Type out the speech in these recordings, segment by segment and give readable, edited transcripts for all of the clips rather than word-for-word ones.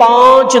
5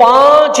5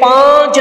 5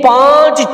5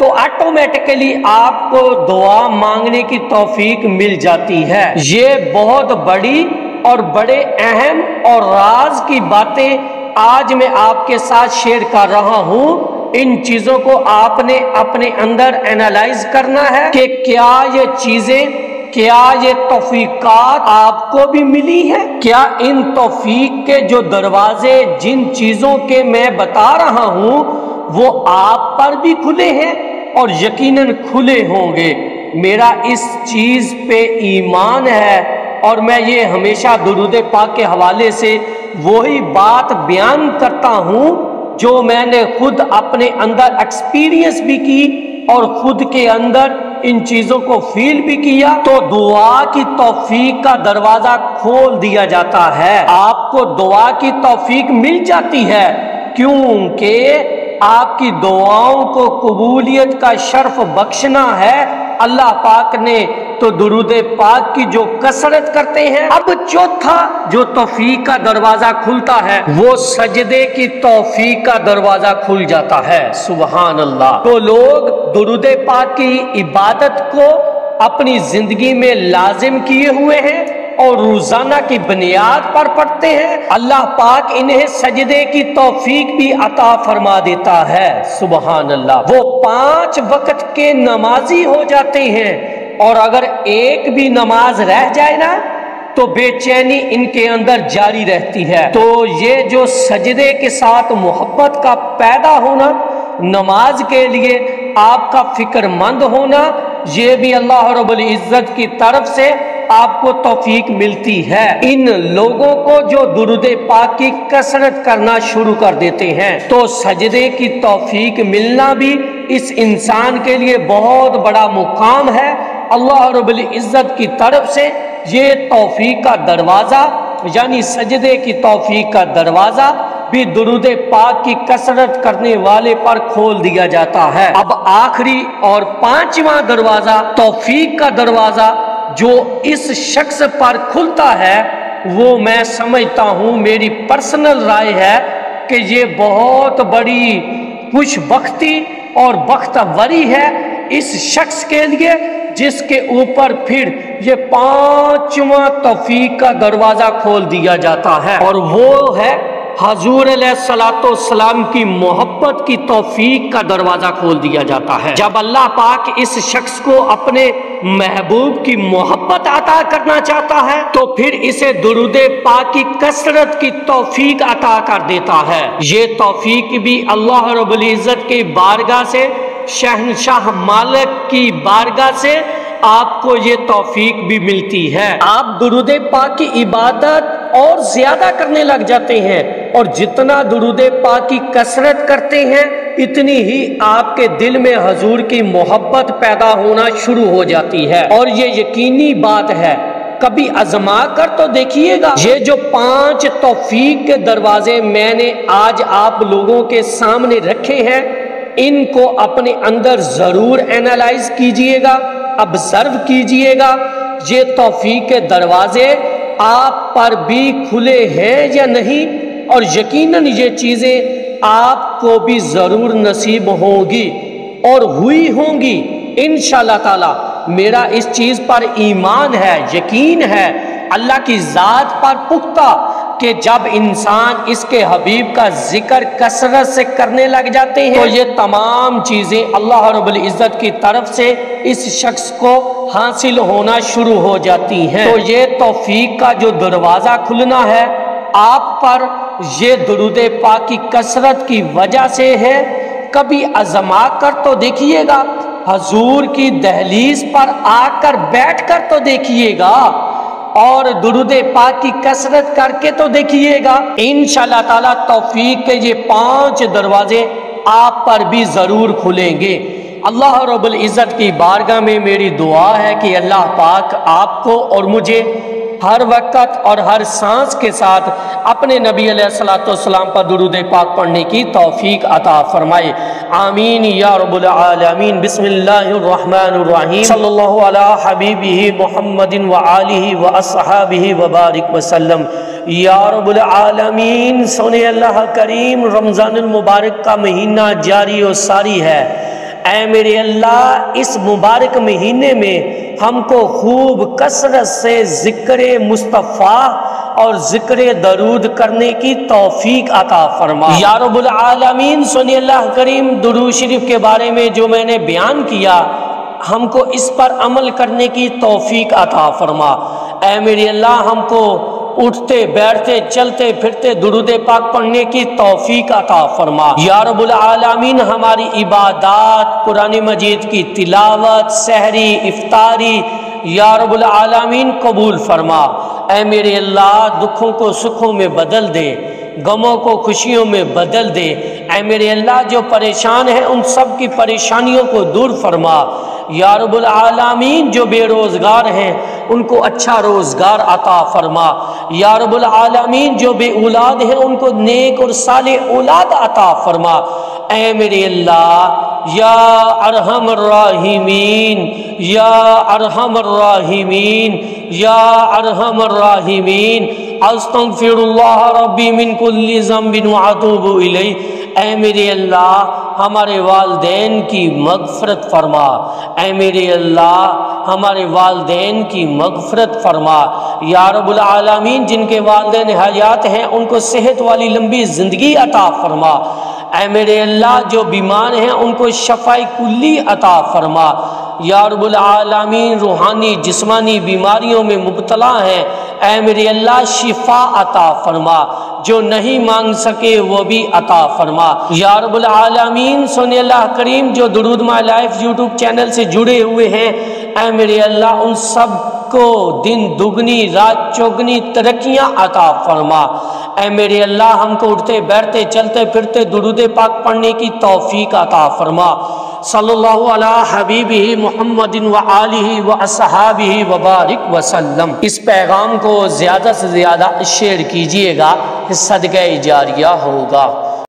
تو آٹومیٹکلی آپ کو دعا مانگنے کی توفیق مل جاتی ہے۔ یہ بہت بڑی اور بڑے اہم اور راز کی باتیں آج میں آپ کے ساتھ شیئر کر رہا ہوں۔ ان چیزوں کو آپ نے اپنے اندر انالائز کرنا ہے کہ کیا یہ چیزیں، کیا یہ توفیقات آپ کو بھی ملی ہے؟ کیا ان توفیق کے جو دروازے جن چیزوں کے میں بتا رہا ہوں وہ آپ پر بھی کھلے ہیں؟ اور یقیناً کھلے ہوں گے۔ میرا اس چیز پہ ایمان ہے اور میں یہ ہمیشہ درود پاک کے حوالے سے وہی بات بیان کرتا ہوں جو میں نے خود اپنے اندر ایکسپیرینس بھی کی اور خود کے اندر ان چیزوں کو فیل بھی کیا۔ تو دعا کی توفیق کا دروازہ کھول دیا جاتا ہے، آپ کو دعا کی توفیق مل جاتی ہے، کیونکہ آپ کی دعاؤں کو قبولیت کا شرف بخشنا ہے اللہ پاک نے۔ تو درود پاک کی جو کثرت کرتے ہیں۔ اب چوتھا جو توفیق کا دروازہ کھلتا ہے وہ سجدے کی توفیق کا دروازہ کھل جاتا ہے۔ سبحان اللہ۔ تو لوگ درود پاک کی عبادت کو اپنی زندگی میں لازم کیے ہوئے ہیں اور روزانہ کی بنیاد پر پڑھتے ہیں، اللہ پاک انہیں سجدے کی توفیق بھی عطا فرما دیتا ہے۔ سبحان اللہ۔ وہ 5 وقت کے نمازی ہو جاتے ہیں، اور اگر ایک بھی نماز رہ جائے نا تو بے چینی ان کے اندر جاری رہتی ہے۔ تو یہ جو سجدے کے ساتھ محبت کا پیدا ہونا، نماز کے لیے آپ کا فکر مند ہونا، یہ بھی اللہ رب العزت کی طرف سے آپ کو توفیق ملتی ہے۔ ان لوگوں کو جو درود پاک کی کثرت کرنا شروع کر دیتے ہیں تو سجدے کی توفیق ملنا بھی اس انسان کے لیے بہت بڑا مقام ہے۔ اللہ رب العزت کی طرف سے یہ توفیق کا دروازہ یعنی سجدے کی توفیق کا دروازہ بھی درود پاک کی کثرت کرنے والے پر کھول دیا جاتا ہے۔ اب آخری اور 5واں دروازہ، توفیق کا دروازہ جو اس شخص پر کھلتا ہے، وہ میں سمجھتا ہوں، میری پرسنل رائے ہے کہ یہ بہت بڑی خوش بختی اور بختوری ہے اس شخص کے لیے جس کے اوپر پھر یہ 5واں توفیق کا دروازہ کھول دیا جاتا ہے، اور وہ ہے حضور علیہ السلام کی محبت کی توفیق کا دروازہ کھول دیا جاتا ہے۔ جب اللہ پاک اس شخص کو اپنے محبوب کی محبت عطا کرنا چاہتا ہے تو پھر اسے درود پاک کی کثرت کی توفیق عطا کر دیتا ہے۔ یہ توفیق بھی اللہ رب العزت کی بارگاہ سے، شہنشاہ مالک کی بارگاہ سے آپ کو یہ توفیق بھی ملتی ہے۔ آپ درود پاک کی عبادت اور زیادہ کرنے لگ جاتے ہیں، اور جتنا درود پاک کی کثرت کرتے ہیں اتنی ہی آپ کے دل میں حضور کی محبت پیدا ہونا شروع ہو جاتی ہے، اور یہ یقینی بات ہے۔ کبھی آزما کر تو دیکھیے گا۔ یہ جو 5 توفیق کے دروازے میں نے آج آپ لوگوں کے سامنے رکھے ہیں، ان کو اپنے اندر ضرور انالائز کیجئے گا، ابزرو کیجئے گا۔ یہ توفیق کے دروازے آپ پر بھی کھلے ہیں یا نہیں، اور یقیناً یہ چیزیں آپ کو بھی ضرور نصیب ہوں گی اور ہوئی ہوں گی انشاءاللہ تعالی۔ میرا اس چیز پر ایمان ہے، یقین ہے اللہ کی ذات پر پختہ کہ جب انسان اس کے حبیب کا ذکر کثرت سے کرنے لگ جاتے ہیں تو یہ تمام چیزیں اللہ رب العزت کی طرف سے اس شخص کو حاصل ہونا شروع ہو جاتی ہیں۔ تو یہ توفیق کا جو دروازہ کھلنا ہے آپ پر، یہ درود پاک کی کثرت کی وجہ سے ہے۔ کبھی آزما کر تو دیکھیے گا، حضور کی دہلیز پر آ کر بیٹھ کر تو دیکھیے گا، اور درود پاک کی کثرت کر کے تو دیکھیے گا۔ انشاءاللہ تعالی توفیق کے یہ 5 دروازے آپ پر بھی ضرور کھلیں گے۔ اللہ رب العزت کی بارگاہ میں میری دعا ہے کہ اللہ پاک آپ کو اور مجھے ہر وقت اور ہر سانس کے ساتھ اپنے نبی علیہ السلام پر درود پاک پڑھنے کی توفیق عطا فرمائے، آمین یا رب العالمین۔ بسم اللہ الرحمن الرحیم، صلی اللہ علی حبیبہ محمد وآلہ واصحابہ وبارک وسلم۔ یا رب العالمین، سونے اللہ کریم، رمضان المبارک کا مہینہ جاری و ساری ہے۔ اے میرے اللہ اس مبارک مہینے میں ہم کو خوب کثرت سے ذکر مصطفیٰ اور ذکر درود کرنے کی توفیق عطا فرما۔ یا رب العالمین سنی اللہ کریم درود شریف کے بارے میں جو میں نے بیان کیا ہم کو اس پر عمل کرنے کی توفیق عطا فرما۔ اے میرے اللہ ہم کو اٹھتے بیٹھتے چلتے پھرتے درود پاک پڑھنے کی توفیق عطا فرما۔ یا رب العالمین ہماری عبادات، قرآن مجید کی تلاوت، سحری، افطاری یا رب العالمین قبول فرما۔ اے میرے اللہ دکھوں کو سکھوں میں بدل دے، غموں کو خوشیوں میں بدل دے۔ اے میرے اللہ جو پریشان ہیں ان سب کی پریشانیوں کو دور فرما۔ یا رب العالمین جو بے روزگار ہیں ان کو اچھا روزگار عطا فرما۔ یا رب العالمین جو بے اولاد ہیں ان کو نیک اور صالح اولاد عطا فرما۔ اے میرے اللہ یا ارحم الراحمین، یا ارحم الراحمین، یا ارحم الراحمین، استغفر اللہ ربی من کل ذنب واتوب الیہ۔ اے میرے اللہ ہمارے والدین کی مغفرت فرما۔ اے میرے اللہ ہمارے والدین کی مغفرت فرما۔ یا رب العالمین جن کے والدین حیات ہیں ان کو صحت والی لمبی زندگی عطا فرما۔ اے میرے اللہ جو بیمار ہیں ان کو شفاء کلی عطا فرما۔ یا رب العالمین روحانی جسمانی بیماریوں میں مبتلا ہیں اے میرے اللہ شفا عطا فرما، جو نہیں مانگ سکے وہ بھی عطا فرما۔ یا رب العالمین سن اللہ کریم جو درود مائی لائف یوٹیوب چینل سے جڑے ہوئے ہیں اے میرے اللہ ان سب کو دن دگنی رات چوگنی ترقیاں عطا فرما۔ اے میرے اللہ ہم کو اٹھتے بیٹھتے چلتے پھرتے درود پاک پڑھنے کی توفیق عطا فرما۔ صلی اللہ علی حبیبہ محمد وآلہ واصحابہ وبارک وسلم۔ اس پیغام کو زیادہ سے زیادہ شیئر کیجئے گا، صدقہ جاریہ ہوگا۔